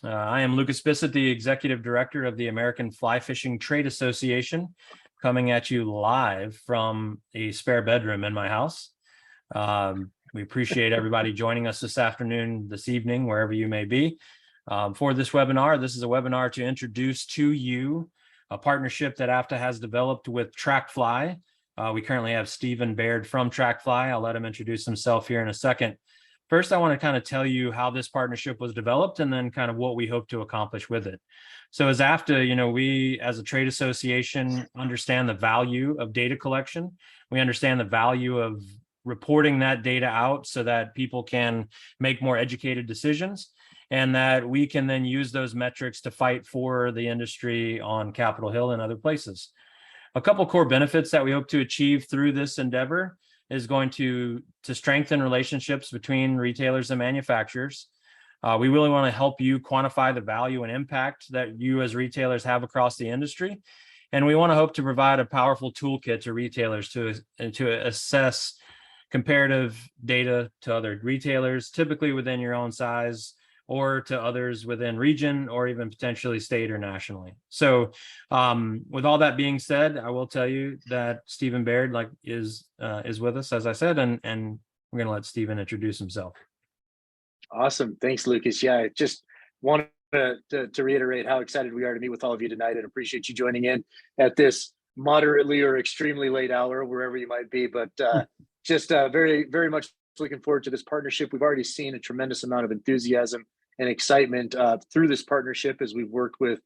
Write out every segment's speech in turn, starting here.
I am Lucas Bissett, the Executive Director of the American Fly Fishing Trade Association, coming at you live from a spare bedroom in my house. We appreciate everybody joining us this afternoon, this evening, wherever you may be. For this webinar, this is a webinar to introduce to you a partnership that AFFTA has developed with TrackFly. We currently have Stephen Baird from TrackFly. I'll let him introduce himself here in a second. First, I want to kind of tell you how this partnership was developed and then kind of what we hope to accomplish with it. So as AFFTA, we as a trade association understand the value of data collection. We understand the value of reporting that data out so that people can make more educated decisions and that we can then use those metrics to fight for the industry on Capitol Hill and other places. A couple core benefits that we hope to achieve through this endeavor is going to strengthen relationships between retailers and manufacturers. We really want to help you quantify the value and impact that you as retailers have across the industry. And we want to hope to provide a powerful toolkit to retailers to assess comparative data to other retailers, typically within your own size, or to others within region, or even potentially state or nationally. So with all that being said, I will tell you that Stephen Baird is with us, as I said, and we're going to let Stephen introduce himself. Awesome. Thanks, Lucas. Yeah, I just wanted to reiterate how excited we are to meet with all of you tonight and appreciate you joining in at this moderately or extremely late hour, wherever you might be. But just very, very much looking forward to this partnership. We've already seen a tremendous amount of enthusiasm and excitement through this partnership as we've worked with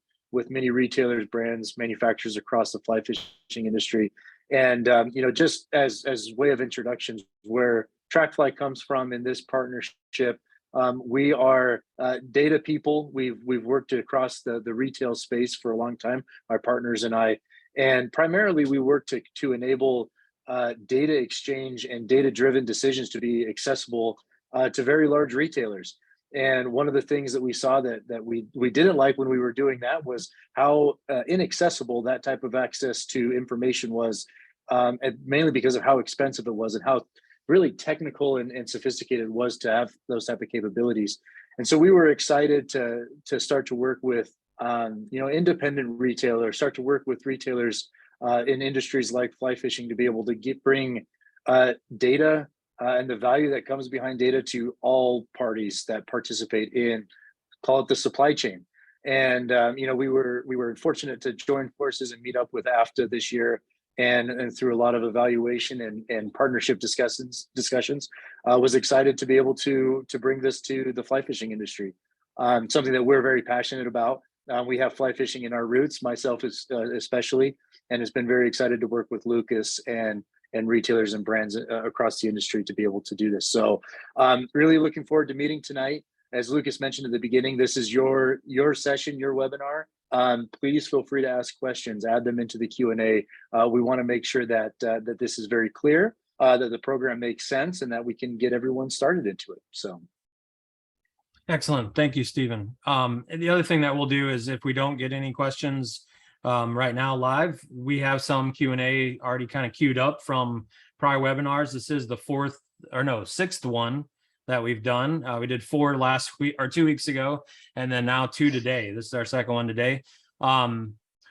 many retailers, brands, manufacturers across the fly fishing industry. And just as way of introductions, where TrackFly comes from in this partnership, we are data people. We've worked across the retail space for a long time, our partners and I, and primarily we work to enable data exchange and data-driven decisions to be accessible to very large retailers. And one of the things that we saw that we didn't like when we were doing that was how inaccessible that type of access to information was, and mainly because of how expensive it was and how really technical and sophisticated it was to have those type of capabilities. And so we were excited to start to work with independent retailers, start to work with retailers in industries like fly fishing to be able to bring data and the value that comes behind data to all parties that participate in, call it the supply chain. And we were fortunate to join forces and meet up with AFFTA this year, and through a lot of evaluation and partnership discussions, was excited to be able to bring this to the fly fishing industry. Something that we're very passionate about. We have fly fishing in our roots, myself especially, and has been very excited to work with Lucas and retailers and brands across the industry to be able to do this. So really looking forward to meeting tonight. As Lucas mentioned at the beginning, this is your session, your webinar. Please feel free to ask questions, add them into the Q&A. We want to make sure that this is very clear, that the program makes sense, and that we can get everyone started into it. So. Excellent. Thank you, Stephen. And the other thing that we'll do is if we don't get any questions right now live, we have some Q&A already kind of queued up from prior webinars. This is the sixth one that we've done. We did 4 last week or 2 weeks ago, and then now 2 today. This is our second one today.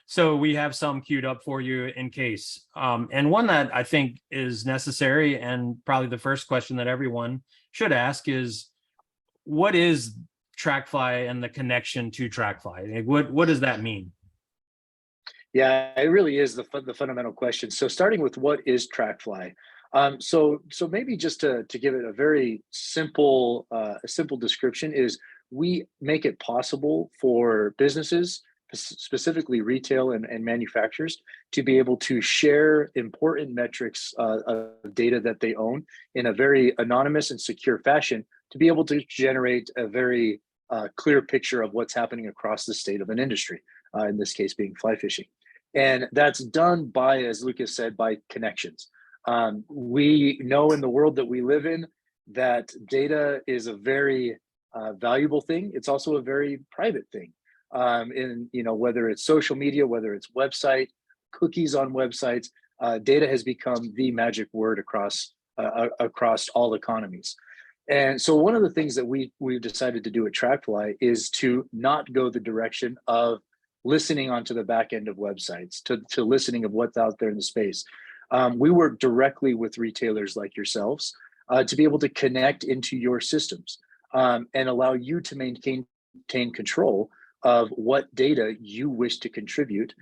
So we have some queued up for you in case. And one that I think is necessary, and probably the first question that everyone should ask is, what is TrackFly and the connection to TrackFly? What does that mean? Yeah, it really is the fundamental question. So starting with what is TrackFly? So maybe just to give it a very simple description is we make it possible for businesses, specifically retail and manufacturers, to be able to share important metrics of data that they own in a very anonymous and secure fashion, to be able to generate a very clear picture of what's happening across the state of an industry, in this case being fly fishing. And that's done by, as Lucas said, by connections. We know in the world that we live in that data is a very valuable thing. It's also a very private thing. Whether it's social media, whether it's website, cookies on websites, data has become the magic word across all economies. And so one of the things that we've decided to do at TrackFly is to not go the direction of listening onto the back end of websites, to listening of what's out there in the space. We work directly with retailers like yourselves to be able to connect into your systems and allow you to maintain control of what data you wish to contribute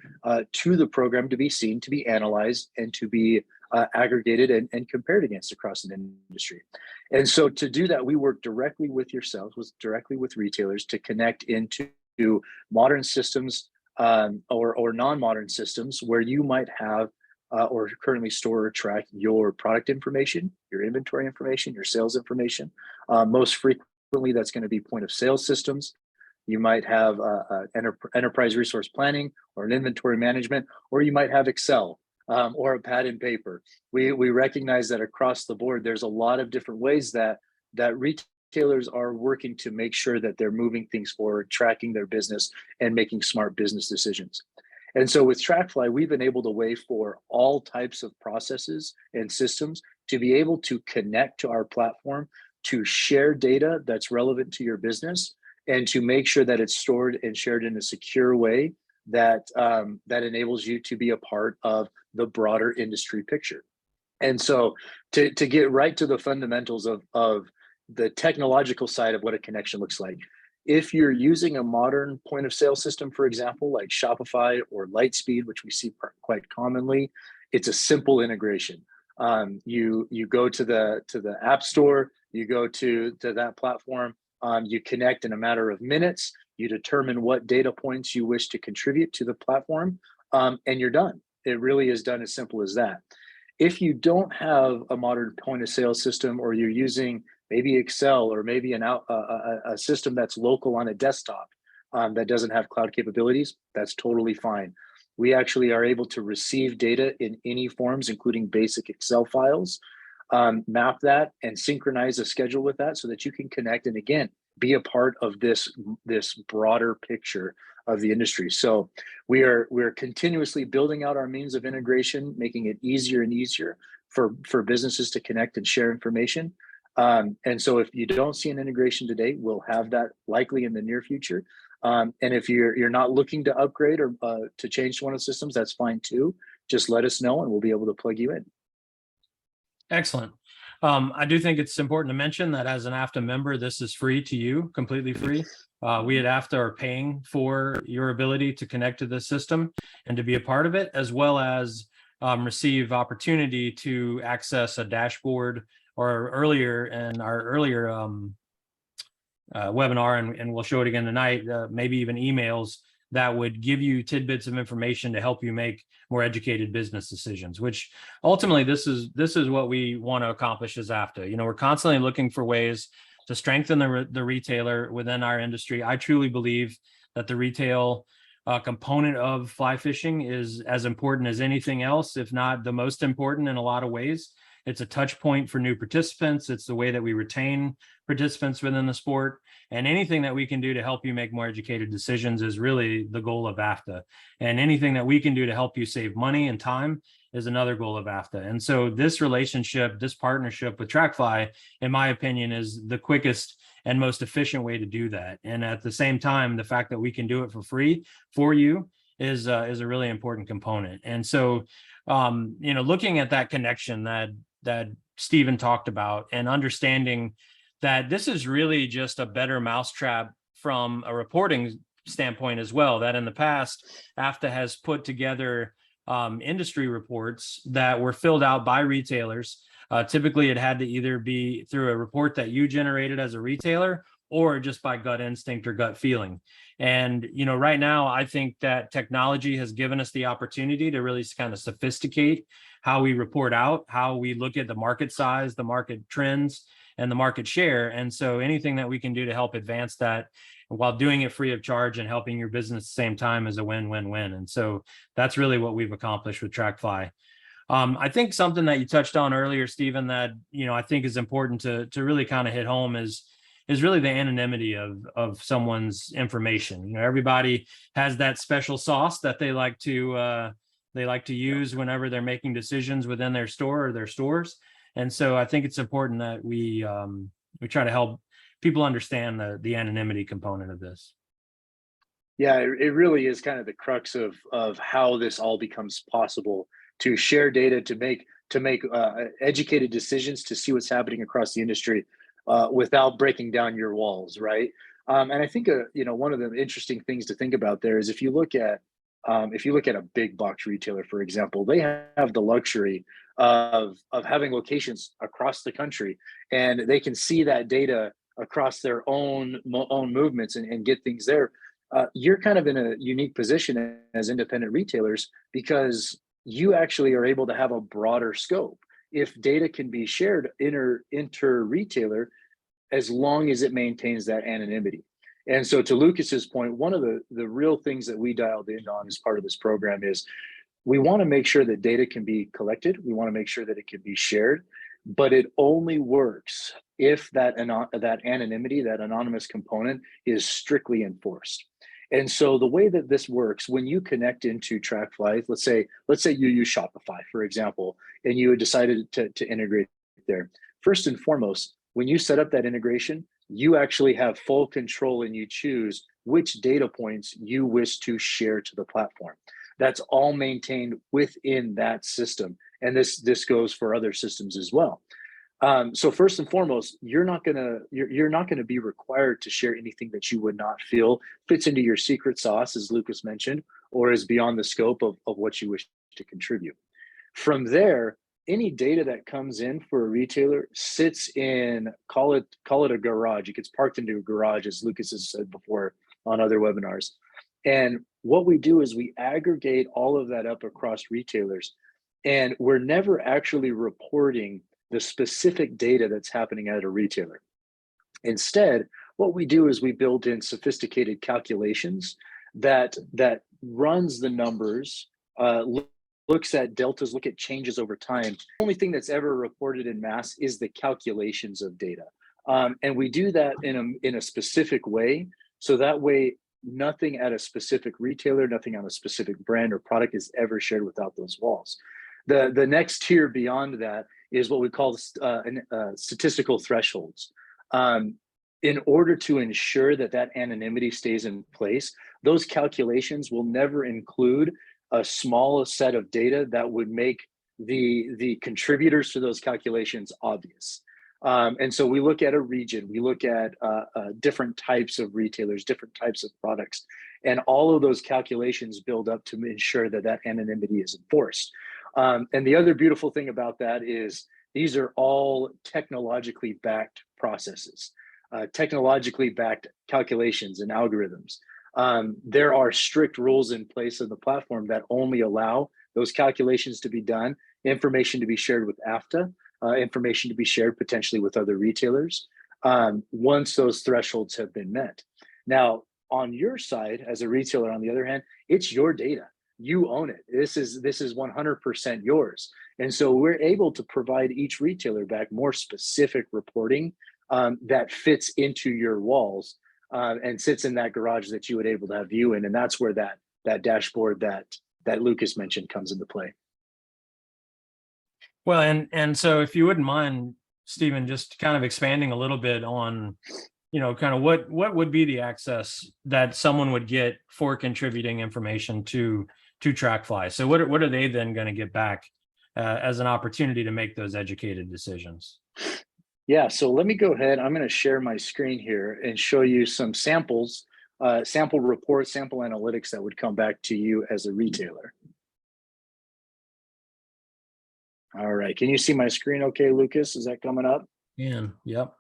to the program, to be seen, to be analyzed, and to be aggregated and compared against across an industry. And so to do that, we work directly with yourselves, directly with retailers to connect into modern systems or non-modern systems where you might have or currently store or track your product information, your inventory information, your sales information. Most frequently, that's going to be point of sale systems. You might have enterprise resource planning or an inventory management, or you might have Excel or a pad and paper. We recognize that across the board, there's a lot of different ways that retailers are working to make sure that they're moving things forward, tracking their business, and making smart business decisions. And so with TrackFly, we've enabled a way for all types of processes and systems to be able to connect to our platform, to share data that's relevant to your business, and to make sure that it's stored and shared in a secure way that that enables you to be a part of the broader industry picture. And so to get right to the fundamentals of the technological side of what a connection looks like, if you're using a modern point of sale system, for example, like Shopify or Lightspeed, which we see quite commonly, it's a simple integration. You go to the App Store, you go to that platform, you connect in a matter of minutes, you determine what data points you wish to contribute to the platform, and you're done. It really is done as simple as that. If you don't have a modern point of sale system, or you're using maybe Excel or maybe a system that's local on a desktop that doesn't have cloud capabilities, that's totally fine. We actually are able to receive data in any forms, including basic Excel files, map that and synchronize a schedule with that so that you can connect and, again, be a part of this broader picture of the industry. So we're continuously building out our means of integration, making it easier and easier for businesses to connect and share information. And so if you don't see an integration today, we'll have that likely in the near future. And if you're not looking to upgrade or to change to one of the systems, that's fine too. Just let us know and we'll be able to plug you in. Excellent. I do think it's important to mention that as an AFFTA member, this is free to you, completely free. We at AFFTA are paying for your ability to connect to the system and to be a part of it, as well as receive opportunity to access a dashboard, or earlier in our earlier webinar, and we'll show it again tonight, maybe even emails that would give you tidbits of information to help you make more educated business decisions, which ultimately this is what we want to accomplish as AFFTA. We're constantly looking for ways to strengthen the retailer within our industry. I truly believe that the retail component of fly fishing is as important as anything else, if not the most important in a lot of ways. It's a touch point for new participants. It's the way that we retain participants within the sport. And anything that we can do to help you make more educated decisions is really the goal of AFFTA. And anything that we can do to help you save money and time is another goal of AFFTA. And so this relationship, this partnership with TrackFly, in my opinion, is the quickest and most efficient way to do that. And at the same time, the fact that we can do it for free for you is a really important component. And so, looking at that connection that Stephen talked about, and understanding that this is really just a better mousetrap from a reporting standpoint as well, that in the past, AFFTA has put together industry reports that were filled out by retailers. Typically, it had to either be through a report that you generated as a retailer, or just by gut instinct or gut feeling. And, right now, I think that technology has given us the opportunity to really kind of sophisticate how we report out, how we look at the market size, the market trends, and the market share. And so anything that we can do to help advance that while doing it free of charge and helping your business at the same time is a win-win-win. And so that's really what we've accomplished with TrackFly. I think something that you touched on earlier, Stephen, that, I think is important to really kind of hit home is really the anonymity of someone's information. Everybody has that special sauce that they like to use whenever they're making decisions within their store or their stores. And so I think it's important that we we try to help people understand the anonymity component of this. Yeah, it really is kind of the crux of how this all becomes possible, to share data, to make educated decisions, to see what's happening across the industry without breaking down your walls, right? And I think one of the interesting things to think about there is if you look at a big box retailer, for example, they have the luxury of having locations across the country, and they can see that data across their own movements and get things there. You're kind of in a unique position as independent retailers because you actually are able to have a broader scope. If data can be shared inter retailer, as long as it maintains that anonymity. And so, to Lucas's point, one of the real things that we dialed in on as part of this program is we want to make sure that data can be collected. We want to make sure that it can be shared, but it only works if that anonymity, that anonymous component, is strictly enforced. And so the way that this works, when you connect into TrackFly, let's say you use Shopify, for example, and you had decided to integrate there. First and foremost, when you set up that integration, you actually have full control and you choose which data points you wish to share to the platform. That's all maintained within that system. And this goes for other systems as well. So first and foremost, you're not gonna be required to share anything that you would not feel fits into your secret sauce, as Lucas mentioned, or is beyond the scope of what you wish to contribute. From there, any data that comes in for a retailer sits in, call it a garage. It gets parked into a garage, as Lucas has said before on other webinars. And what we do is we aggregate all of that up across retailers, and we're never actually reporting the specific data that's happening at a retailer. Instead, what we do is we build in sophisticated calculations that runs the numbers, looks at deltas, look at changes over time. The only thing that's ever reported in mass is the calculations of data. And we do that in a specific way. So that way, nothing at a specific retailer, nothing on a specific brand or product is ever shared without those walls. The next tier beyond that is what we call statistical thresholds. In order to ensure that anonymity stays in place, those calculations will never include a small set of data that would make the contributors to those calculations obvious. And so we look at a region, we look at different types of retailers, different types of products, and all of those calculations build up to ensure that anonymity is enforced. And the other beautiful thing about that is these are all technologically backed processes, technologically backed calculations and algorithms. There are strict rules in place on the platform that only allow those calculations to be done, information to be shared with AFFTA, information to be shared potentially with other retailers, once those thresholds have been met. Now, on your side, as a retailer, on the other hand, it's your data. You own it. This is 100% yours. And so we're able to provide each retailer back more specific reporting that fits into your walls and sits in that garage that you would able to have view in. And that's where that dashboard that Lucas mentioned comes into play. Well, and so if you wouldn't mind, Stephen, just kind of expanding a little bit on, kind of what would be the access that someone would get for contributing information to TrackFly. So what are they then going to get back as an opportunity to make those educated decisions? Yeah, so let me go ahead. I'm going to share my screen here and show you some samples, sample reports, sample analytics that would come back to you as a retailer. All right, can you see my screen okay, Lucas? Is that coming up? Yeah, yep.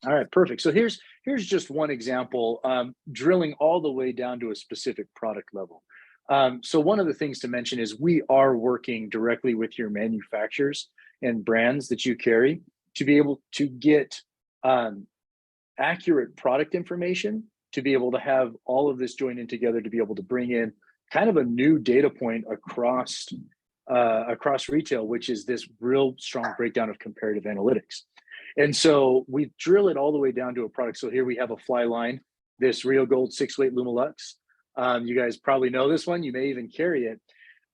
All right, perfect. So here's just one example, drilling all the way down to a specific product level. So one of the things to mention is we are working directly with your manufacturers and brands that you carry to be able to get accurate product information, to be able to have all of this joined in together, to be able to bring in kind of a new data point across retail, which is this real strong breakdown of comparative analytics. And so we drill it all the way down to a product. So here we have a fly line, this Rio Gold 6-weight Lumelux. You guys probably know this one. You may even carry it.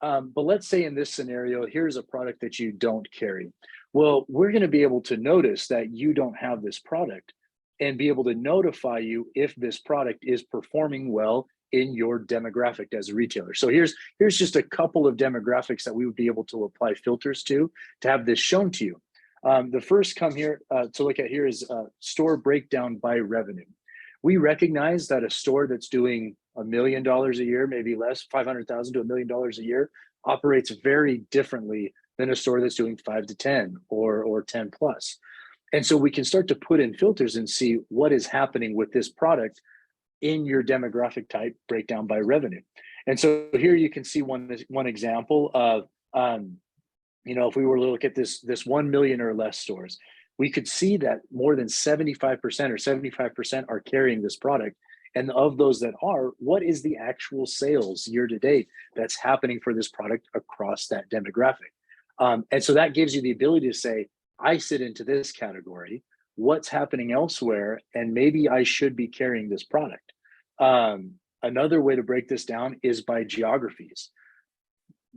But let's say in this scenario, here's a product that you don't carry. Well, we're going to be able to notice that you don't have this product and be able to notify you if this product is performing well in your demographic as a retailer. So here's just a couple of demographics that we would be able to apply filters to have this shown to you. The first come here to look at here is store breakdown by revenue. We recognize that a store that's doing $1 million a year, maybe less, 500,000 to $1 million a year, operates very differently than a store that's doing 5 to 10 or 10 plus. And so we can start to put in filters and see what is happening with this product in your demographic type breakdown by revenue. And so here you can see one example of, if we were to look at this 1 million or less stores, we could see that more than 75% or 75% are carrying this product. And of those that are, what is the actual sales year to date that's happening for this product across that demographic? And so that gives you the ability to say, I sit into this category, what's happening elsewhere, and maybe I should be carrying this product. Another way to break this down is by geographies.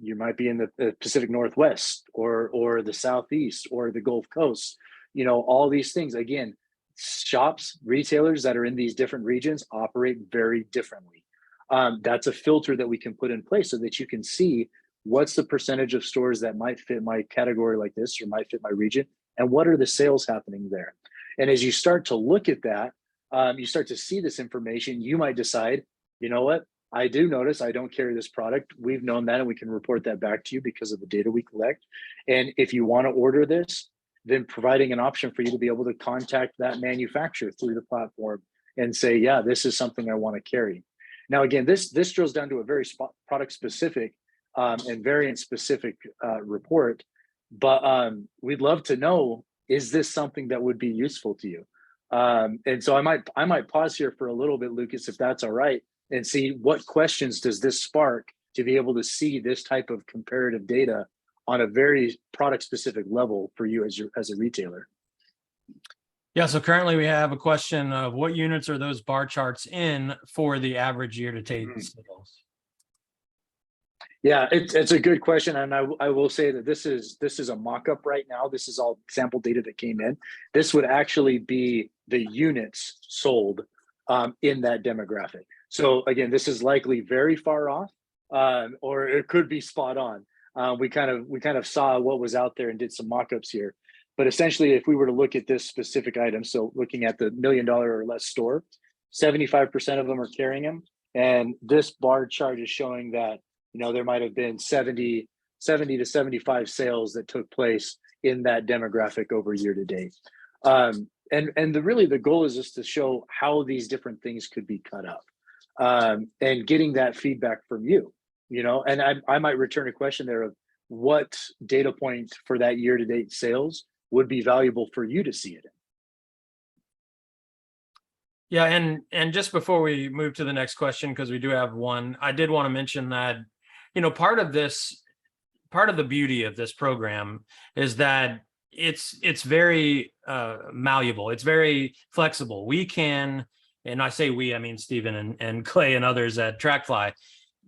You might be in the Pacific Northwest or the Southeast or the Gulf Coast, all these things. Again, shops, retailers that are in these different regions operate very differently. That's a filter that we can put in place so that you can see what's the percentage of stores that might fit my category like this or might fit my region, and what are the sales happening there. And as you start to look at that, you start to see this information, you might decide, you know what, I do notice I don't carry this product. We've known that, and we can report that back to you because of the data we collect. And if you want to order this, then providing an option for you to be able to contact that manufacturer through the platform and say, yeah, this is something I want to carry. Now, again, this drills down to a very product specific and variant specific report, but we'd love to know, is this something that would be useful to you? And so I might pause here for a little bit, Lucas, if that's all right, and see what questions does this spark to be able to see this type of comparative data on a very product specific level for you as a retailer. Yeah, so currently we have a question of what units are those bar charts in for the average year to date sales? Yeah, it's a good question, and I will say that this is a mock-up right now. This is all sample data that came in. This would actually be the units sold in that demographic. So again, this is likely very far off, or it could be spot on. We kind of saw what was out there and did some mock-ups here. But essentially, if we were to look at this specific item, so looking at the $1 million or less store, 75% of them are carrying them, and this bar chart is showing that there might have been 70 to 75 sales that took place in that demographic over year to date. And really the goal is just to show how these different things could be cut up, and getting that feedback from you, and I might return a question there of what data point for that year to date sales would be valuable for you to see it in. Yeah, and just before we move to the next question, because we do have one, I did want to mention that part of the beauty of this program is that it's very malleable. It's very flexible. We can, and I say we, I mean Stephen and Clay and others at TrackFly,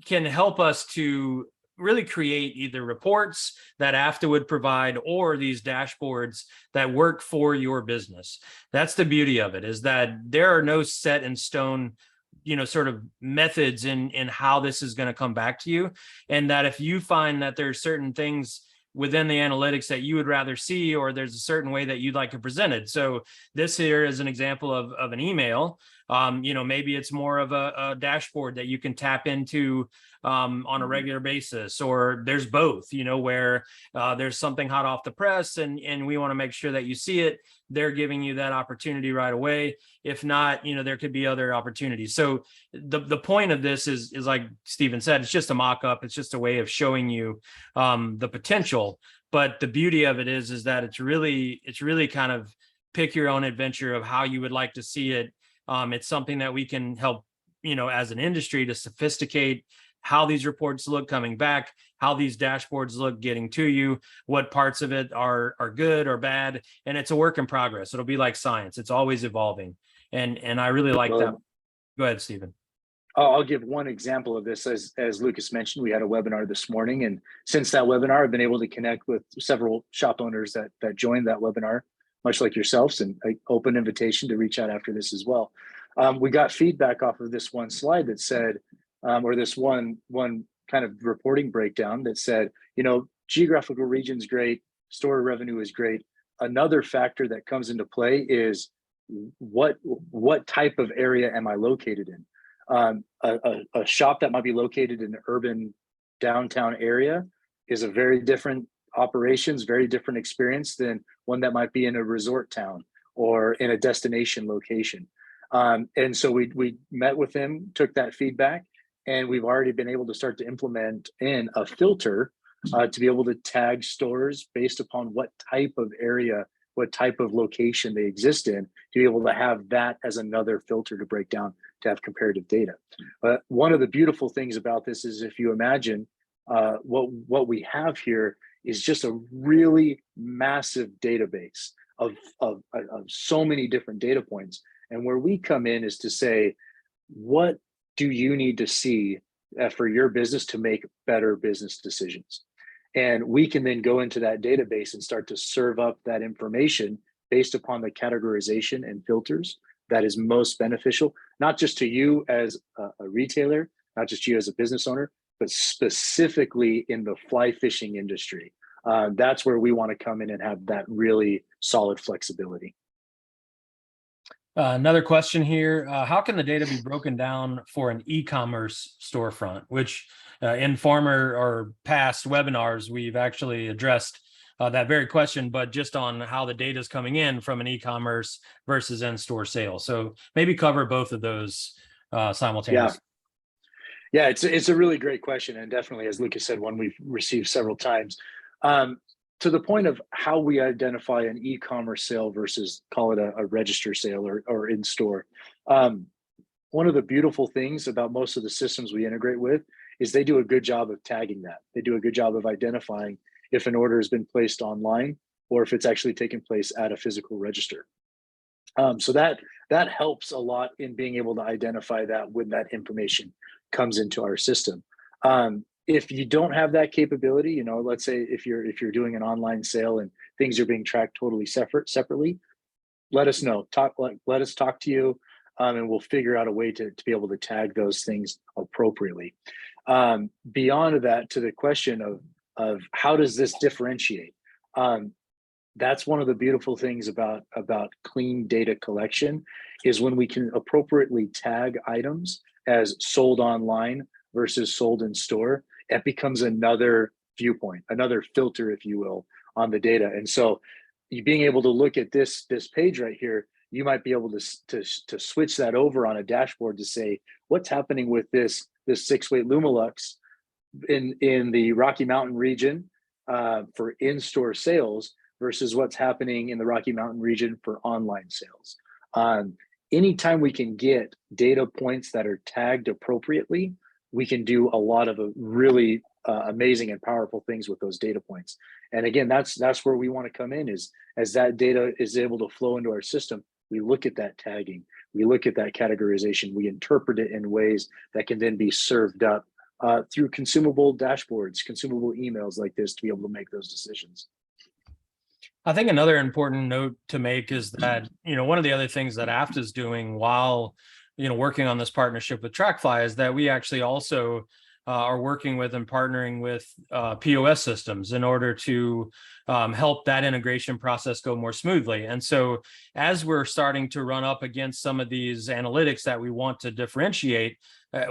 can help us to really create either reports that AFFTA would provide or these dashboards that work for your business. That's the beauty of it, is that there are no set in stone sort of methods in how this is going to come back to you. And that if you find that there's certain things within the analytics that you would rather see, or there's a certain way that you'd like it presented. So this here is an example of an email. Maybe it's more of a dashboard that you can tap into on a regular basis, or there's both, where there's something hot off the press and we want to make sure that you see it. They're giving you that opportunity right away. If not, there could be other opportunities. So the point of this is like Stephen said, it's just a mock-up. It's just a way of showing you the potential. But the beauty of it is that it's really kind of pick your own adventure of how you would like to see it. It's something that we can help, as an industry, to sophisticate how these reports look coming back, how these dashboards look getting to you, what parts of it are good or bad. And it's a work in progress. It'll be like science. It's always evolving. And I really like that. Go ahead, Stephen. I'll give one example of this. As Lucas mentioned, we had a webinar this morning, and since that webinar, I've been able to connect with several shop owners that joined that webinar, much like yourselves, and an open invitation to reach out after this as well. We got feedback off of this one slide that said, or this one kind of reporting breakdown that said, geographical region's great, store revenue is great. Another factor that comes into play is what type of area am I located in? A shop that might be located in an urban downtown area is a very different operations, very different experience than one that might be in a resort town or in a destination location. And so we met with them, took that feedback, and we've already been able to start to implement in a filter to be able to tag stores based upon what type of area, what type of location they exist in, to be able to have that as another filter to break down to have comparative data. But one of the beautiful things about this is, if you imagine what we have here is just a really massive database of so many different data points. And where we come in is to say, what do you need to see for your business to make better business decisions? And we can then go into that database and start to serve up that information based upon the categorization and filters that is most beneficial, not just to you as a retailer, not just you as a business owner, but specifically in the fly fishing industry. That's where we want to come in and have that really solid flexibility. Another question here. How can the data be broken down for an e-commerce storefront, which in former or past webinars, we've actually addressed that very question, but just on how the data is coming in from an e-commerce versus in-store sales. So maybe cover both of those simultaneously. Yeah, it's a really great question. And definitely, as Lucas said, one we've received several times. To the point of how we identify an e-commerce sale versus, call it a register sale or in-store. One of the beautiful things about most of the systems we integrate with is they do a good job of tagging that. They do a good job of identifying if an order has been placed online or if it's actually taken place at a physical register. So that helps a lot in being able to identify that when that information comes into our system. If you don't have that capability, let's say if you're doing an online sale and things are being tracked totally separately, let us know. Let us talk to you, and we'll figure out a way to be able to tag those things appropriately. Beyond that, to the question of how does this differentiate? That's one of the beautiful things about clean data collection is when we can appropriately tag items as sold online versus sold in store. It becomes another viewpoint, another filter, if you will, on the data. And so you being able to look at this page right here, you might be able to switch that over on a dashboard to say, what's happening with this 6-weight Lumalux in the Rocky Mountain region for in-store sales versus what's happening in the Rocky Mountain region for online sales. Anytime we can get data points that are tagged appropriately, we can do a lot of really amazing and powerful things with those data points. And again, that's where we want to come in, is as that data is able to flow into our system, we look at that tagging, we look at that categorization, we interpret it in ways that can then be served up through consumable dashboards, consumable emails like this to be able to make those decisions. I think another important note to make is that, one of the other things that AFFTA is doing while, working on this partnership with TrackFly is that we actually also are working with and partnering with POS systems in order to help that integration process go more smoothly. And so as we're starting to run up against some of these analytics that we want to differentiate,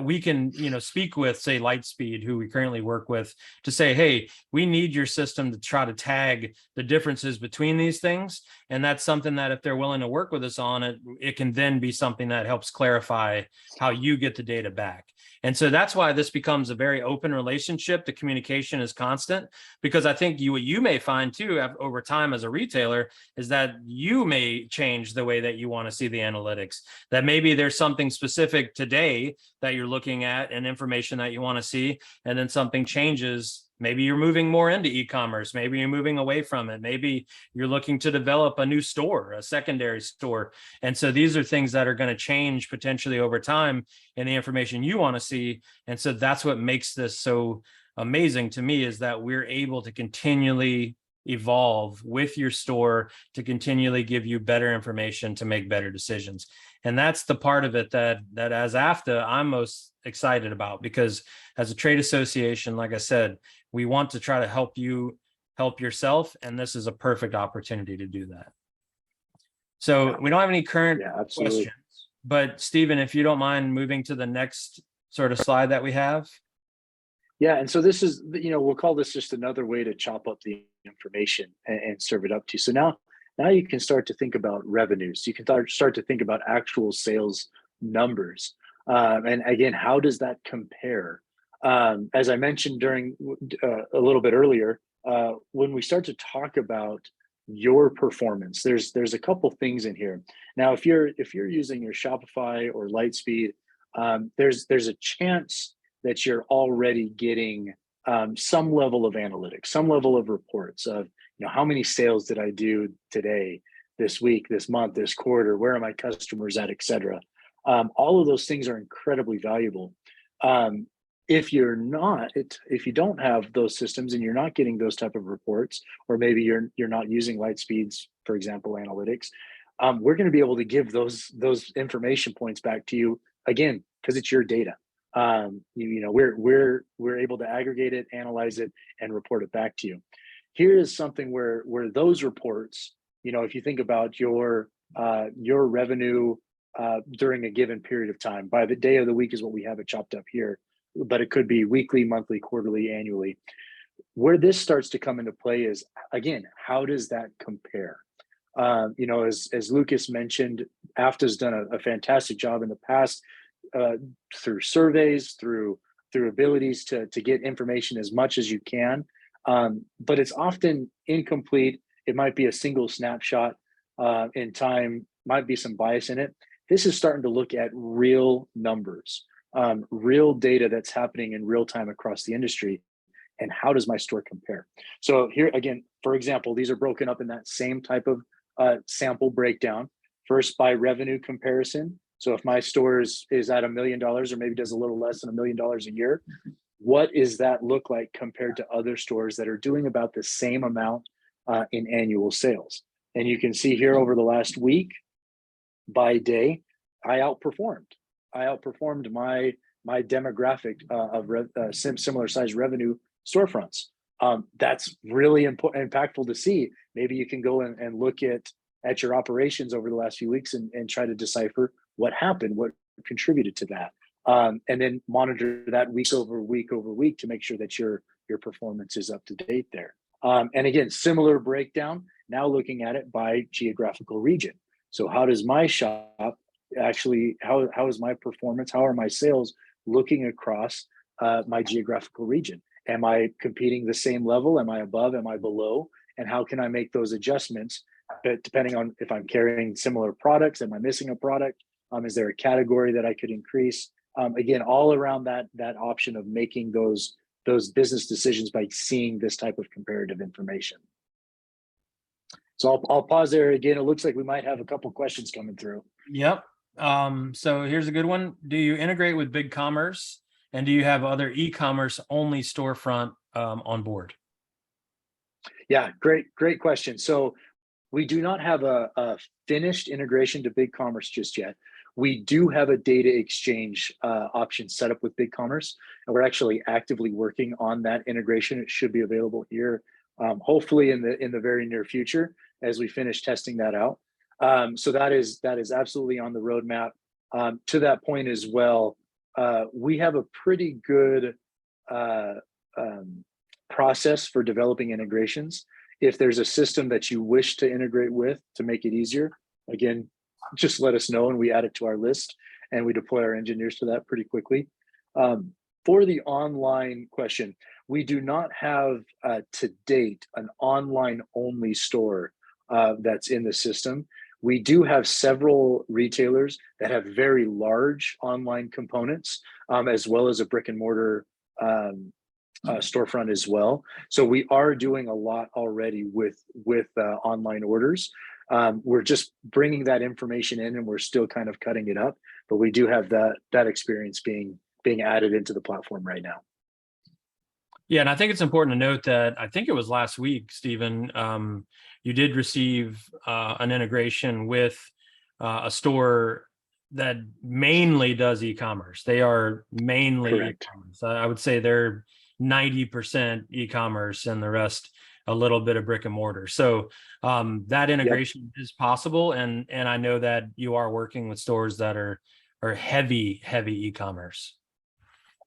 we can, speak with, say, Lightspeed, who we currently work with, to say, hey, we need your system to try to tag the differences between these things. And that's something that if they're willing to work with us on it, it can then be something that helps clarify how you get the data back. And so that's why this becomes a very open relationship. The communication is constant, because I think what you may find too over time as a retailer is that you may change the way that you want to see the analytics, that maybe there's something specific today that you're looking at and information that you want to see, and then something changes Maybe you're moving more into e-commerce. Maybe you're moving away from it. Maybe you're looking to develop a new store, a secondary store. And so these are things that are going to change potentially over time in the information you want to see. And so that's what makes this so amazing to me, is that we're able to continually evolve with your store to continually give you better information to make better decisions. And that's the part of it that as AFFTA, I'm most excited about, because as a trade association, like I said, we want to try to help you help yourself. And this is a perfect opportunity to do that. So we don't have any current questions, but Stephen, if you don't mind moving to the next sort of slide that we have. Yeah, and so this is, we'll call this just another way to chop up the information and serve it up to you. So now you can start to think about revenues. You can start to think about actual sales numbers. And again, how does that compare? As I mentioned during a little bit earlier, when we start to talk about your performance, there's a couple things in here. Now, if you're using your Shopify or Lightspeed, there's a chance that you're already getting some level of analytics, some level of reports of, how many sales did I do today, this week, this month, this quarter, where are my customers at, et cetera. All of those things are incredibly valuable. If you don't have those systems and you're not getting those type of reports, or maybe you're not using Lightspeed's, for example, analytics, we're going to be able to give those information points back to you again, because it's your data. We're able to aggregate it, analyze it, and report it back to you. Here is something where those reports, if you think about your revenue during a given period of time, by the day of the week is what we have it chopped up here, but it could be weekly, monthly, quarterly, annually. Where this starts to come into play is, again, how does that compare? As Lucas mentioned, AFFTA's done a fantastic job in the past through surveys, through abilities to get information as much as you can, but it's often incomplete. It might be a single snapshot in time, might be some bias in it. This is starting to look at real numbers, real data that's happening in real time across the industry, and how does my store compare? So here again, for example, these are broken up in that same type of sample breakdown. First, by revenue comparison. So if my store is at $1 million, or maybe does a little less than $1 million a year, what does that look like compared to other stores that are doing about the same amount in annual sales? And you can see here over the last week, by day, I outperformed my demographic of similar size revenue storefronts. That's really impactful to see. Maybe you can go and look at your operations over the last few weeks and try to decipher what happened, what contributed to that, and then monitor that week over week to make sure that your performance is up to date there. And again, similar breakdown, now looking at it by geographical region. So how does my shop actually, how is my performance, how are my sales looking across my geographical region? Am I competing the same level? Am I above? Am I below? And how can I make those adjustments? But depending on if I'm carrying similar products, am I missing a product? Is there a category that I could increase? Again, all around that option of making those business decisions by seeing this type of comparative information. So I'll pause there. Again, it looks like we might have a couple questions coming through. Yep. So here's a good one. Do you integrate with BigCommerce, and do you have other e-commerce only storefront on board? Yeah, great question. So we do not have a finished integration to BigCommerce just yet. We do have a data exchange option set up with BigCommerce, and we're actually actively working on that integration. It should be available here, hopefully in the very near future as we finish testing that out. So that is absolutely on the roadmap. To that point as well, we have a pretty good process for developing integrations. If there's a system that you wish to integrate with to make it easier, again, just let us know and we add it to our list and we deploy our engineers to that pretty quickly. For the online question, we do not have to date an online only store that's in the system. We do have several retailers that have very large online components, as well as a brick and mortar storefront as well. So we are doing a lot already with online orders. We're just bringing that information in, and we're still kind of cutting it up. But we do have that experience being added into the platform right now. Yeah, and I think it's important to note that I think it was last week, Stephen, you did receive an integration with a store that mainly does e-commerce. They are mainly Correct. e-commerce. I would say they're 90% e-commerce and the rest a little bit of brick and mortar. So that integration is possible, and I know that you are working with stores that are heavy e-commerce.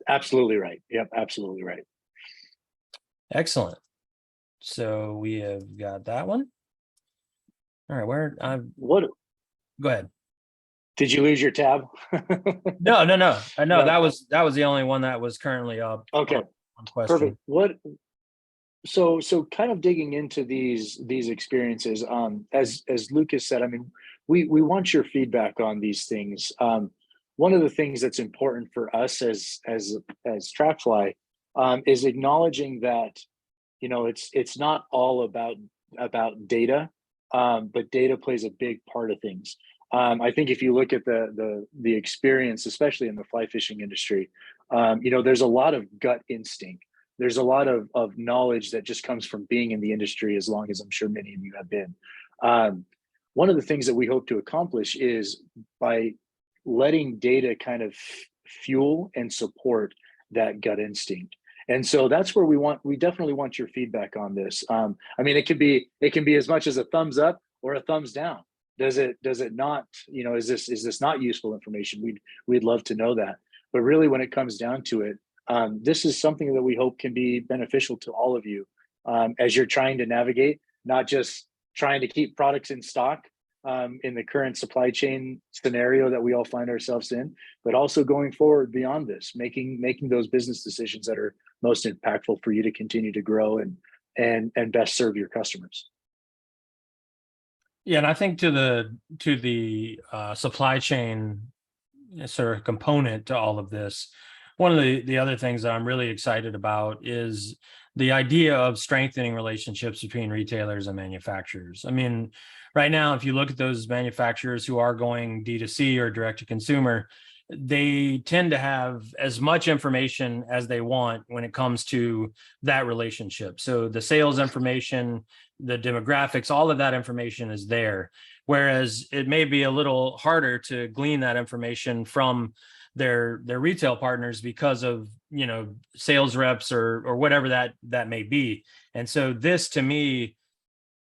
Absolutely right. Yep, absolutely right. Excellent. So we have got that one. All right, what? Go ahead. Did you lose your tab? No. No. No. That was the only one that was currently up. Okay. On question. Perfect. So kind of digging into these experiences, as Lucas said, I mean, we want your feedback on these things. One of the things that's important for us as TrackFly is acknowledging that, you know, it's not all about data, but data plays a big part of things. I think if you look at the experience, especially in the fly fishing industry, you know, there's a lot of gut instinct. There's a lot of knowledge that just comes from being in the industry, as long as I'm sure many of you have been. One of the things that we hope to accomplish is by letting data kind of fuel and support that gut instinct. And so that's where we definitely want your feedback on this. I mean, it can be as much as a thumbs up or a thumbs down. Does it not, you know, is this not useful information? We'd love to know that. But really, when it comes down to it, this is something that we hope can be beneficial to all of you as you're trying to navigate, not just trying to keep products in stock in the current supply chain scenario that we all find ourselves in, but also going forward beyond this, making those business decisions that are most impactful for you to continue to grow and best serve your customers. Yeah, and I think to the supply chain sort of component to all of this, one of the other things that I'm really excited about is the idea of strengthening relationships between retailers and manufacturers. I mean, right now, if you look at those manufacturers who are going D2C or direct to consumer, they tend to have as much information as they want when it comes to that relationship. So the sales information, the demographics, all of that information is there. Whereas it may be a little harder to glean that information from their retail partners because of, you know, sales reps or whatever that may be. And so this, to me,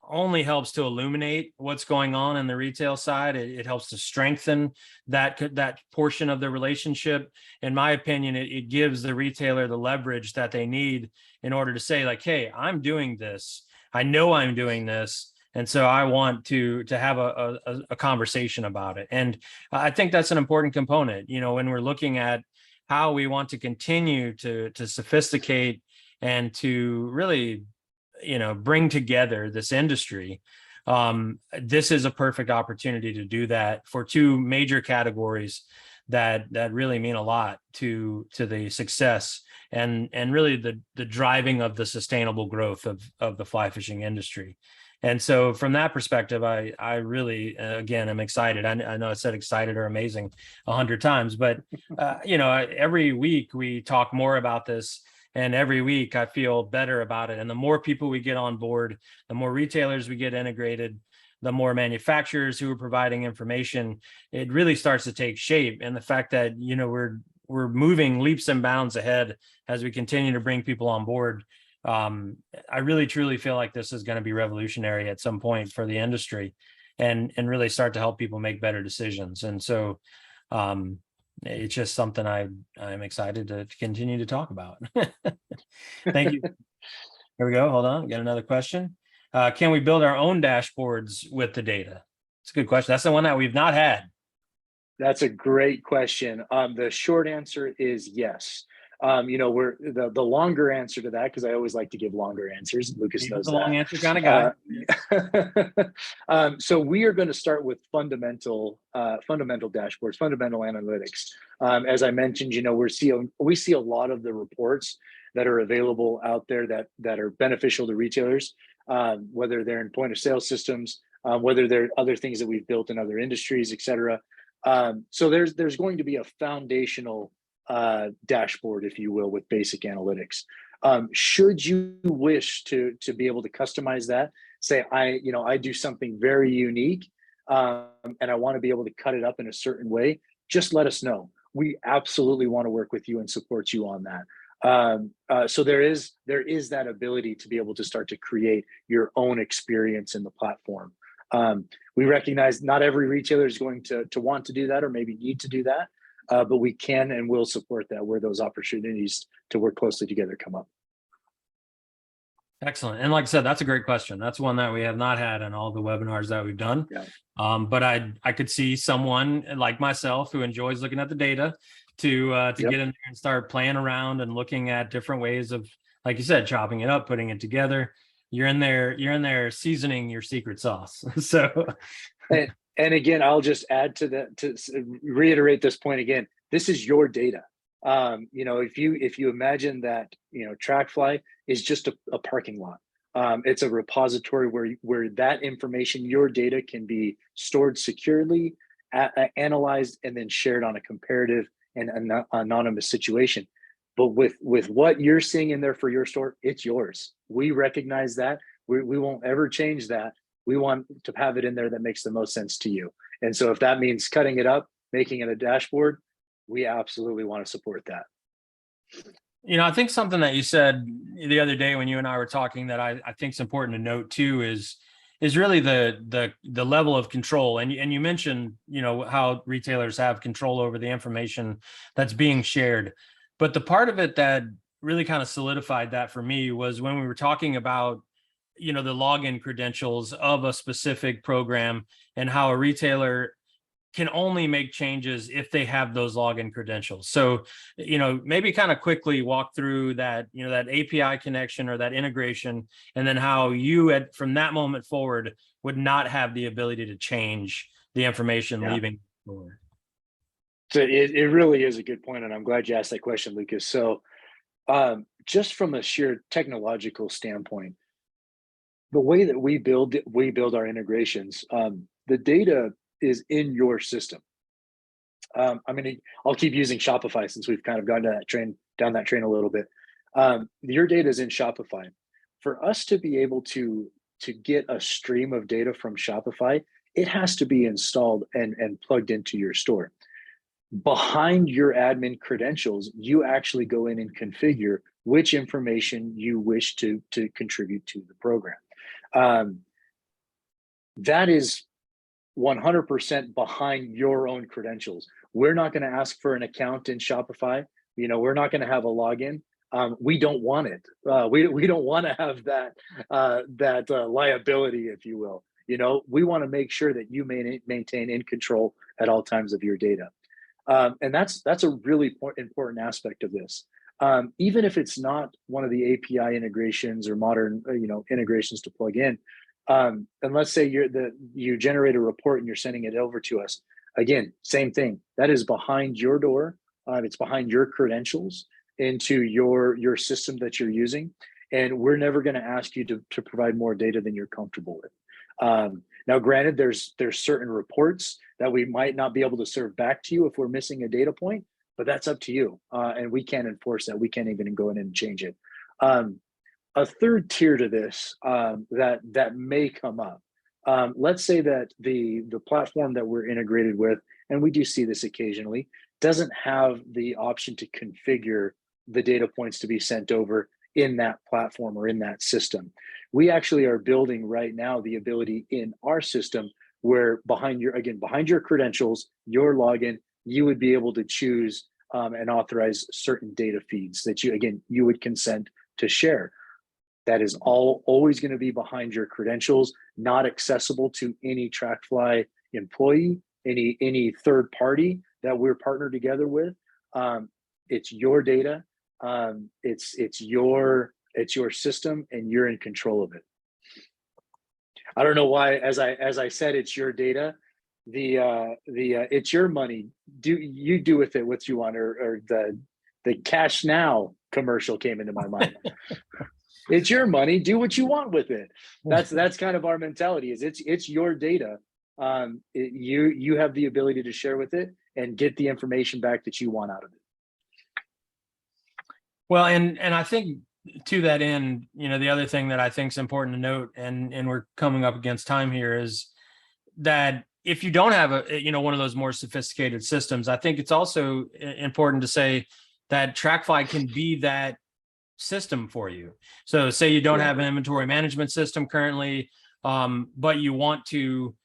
only helps to illuminate what's going on in the retail side. It helps to strengthen that portion of the relationship. In my opinion, it gives the retailer the leverage that they need in order to say, like, hey, I'm doing this. I know I'm doing this. And so I want to have a conversation about it. And I think that's an important component, you know, when we're looking at how we want to continue to sophisticate and to really, you know, bring together this industry. This is a perfect opportunity to do that for two major categories that really mean a lot to the success and really the driving of the sustainable growth of the fly fishing industry. And so from that perspective, I really, again, am excited. I know I said excited or amazing 100 times, but, you know, every week we talk more about this, and every week I feel better about it. And the more people we get on board, the more retailers we get integrated, the more manufacturers who are providing information, it really starts to take shape. And the fact that, you know, we're moving leaps and bounds ahead as we continue to bring people on board. I really truly feel like this is going to be revolutionary at some point for the industry and really start to help people make better decisions. And so it's just something I'm excited to continue to talk about. Thank you. Here we go. Hold on. Got another question. Can we build our own dashboards with the data? It's a good question. That's the one that we've not had. That's a great question. The short answer is yes. We're the longer answer to that, because I always like to give longer answers. Lucas He was knows a long that. answer kind of guy. So we are going to start with fundamental dashboards, fundamental analytics. As I mentioned, we see a lot of the reports that are available out there that are beneficial to retailers, whether they're in point of sale systems, whether they're other things that we've built in other industries, et cetera. So there's going to be a foundational dashboard, if you will, with basic analytics. Should you wish to be able to customize that, say I do something very unique, and I want to be able to cut it up in a certain way, just let us know. We absolutely want to work with you and support you on that. So there is that ability to be able to start to create your own experience in the platform. We recognize not every retailer is going to want to do that or maybe need to do that, but we can and will support that where those opportunities to work closely together come up. Excellent. And like I said, that's a great question. That's one that we have not had in all the webinars that we've done. Yeah. But I could see someone like myself who enjoys looking at the data to Yep. get in there and start playing around and looking at different ways of, like you said, chopping it up, putting it together. You're in there seasoning your secret sauce. So and again, I'll just add to that, to reiterate this point again. This is your data. If you imagine that, TrackFly is just a parking lot. It's a repository where that information, your data, can be stored securely, analyzed, and then shared on a comparative and anonymous situation. But with what you're seeing in there for your store, it's yours. We recognize that. We won't ever change that. We want to have it in there that makes the most sense to you. And so if that means cutting it up, making it a dashboard, we absolutely want to support that. I think something that you said the other day when you and I were talking that I think is important to note too is really the level of control. And you mentioned, how retailers have control over the information that's being shared. But the part of it that really kind of solidified that for me was when we were talking about, the login credentials of a specific program and how a retailer can only make changes if they have those login credentials. So, maybe kind of quickly walk through that, that API connection or that integration, and then how you from that moment forward would not have the ability to change the information leaving the store. So it really is a good point, and I'm glad you asked that question, Lucas. So just from a sheer technological standpoint, the way that we build our integrations, the data is in your system. I'll keep using Shopify since we've kind of gone down that train a little bit. Your data is in Shopify. For us to be able to get a stream of data from Shopify, it has to be installed and plugged into your store. Behind your admin credentials, you actually go in and configure which information you wish to contribute to the program. That is 100% behind your own credentials. We're not going to ask for an account in Shopify. We're not going to have a login. We don't want it. We don't want to have that liability, if you will. We want to make sure that you maintain in control at all times of your data. And that's a really important aspect of this. Even if it's not one of the API integrations or modern integrations to plug in, and let's say you generate a report and you're sending it over to us. Again, same thing. That is behind your door. It's behind your credentials into your system that you're using, and we're never going to ask you to provide more data than you're comfortable with. Now, granted, there's certain reports that we might not be able to serve back to you if we're missing a data point, but that's up to you, and we can't enforce that. We can't even go in and change it. A third tier to this that may come up. Let's say that the platform that we're integrated with, and we do see this occasionally, doesn't have the option to configure the data points to be sent over in that platform or in that system. We actually are building right now the ability in our system where behind your credentials, your login, you would be able to choose and authorize certain data feeds that you would consent to share. That is always going to be behind your credentials, not accessible to any TrackFly employee, any third party that we're partnered together with. It's your data. It's your system, and you're in control of it. I don't know why, as I said, it's your data. It's your money. You do with it what you want, or the cash now commercial came into my mind. It's your money. Do what you want with it. That's kind of our mentality. Is it's your data. You have the ability to share with it and get the information back that you want out of it. Well, and I think to that end, the other thing that I think is important to note, and we're coming up against time here, is that if you don't have one of those more sophisticated systems, I think it's also important to say that TrackFly can be that system for you. So say you don't have an inventory management system currently, but you want to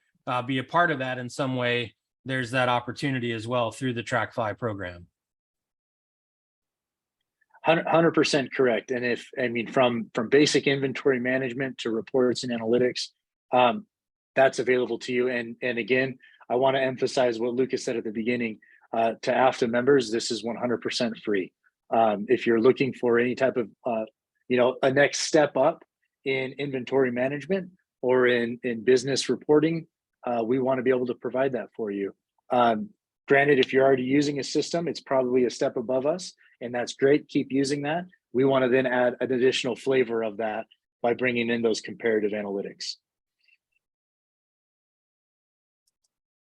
be a part of that in some way, there's that opportunity as well through the TrackFly program. 100% correct. And from basic inventory management to reports and analytics, that's available to you. And again, I want to emphasize what Lucas said at the beginning. To AFFTA members, this is 100% free. If you're looking for any type of a next step up in inventory management or in business reporting, we want to be able to provide that for you. Granted, if you're already using a system, it's probably a step above us, and that's great. Keep using that. We want to then add an additional flavor of that by bringing in those comparative analytics.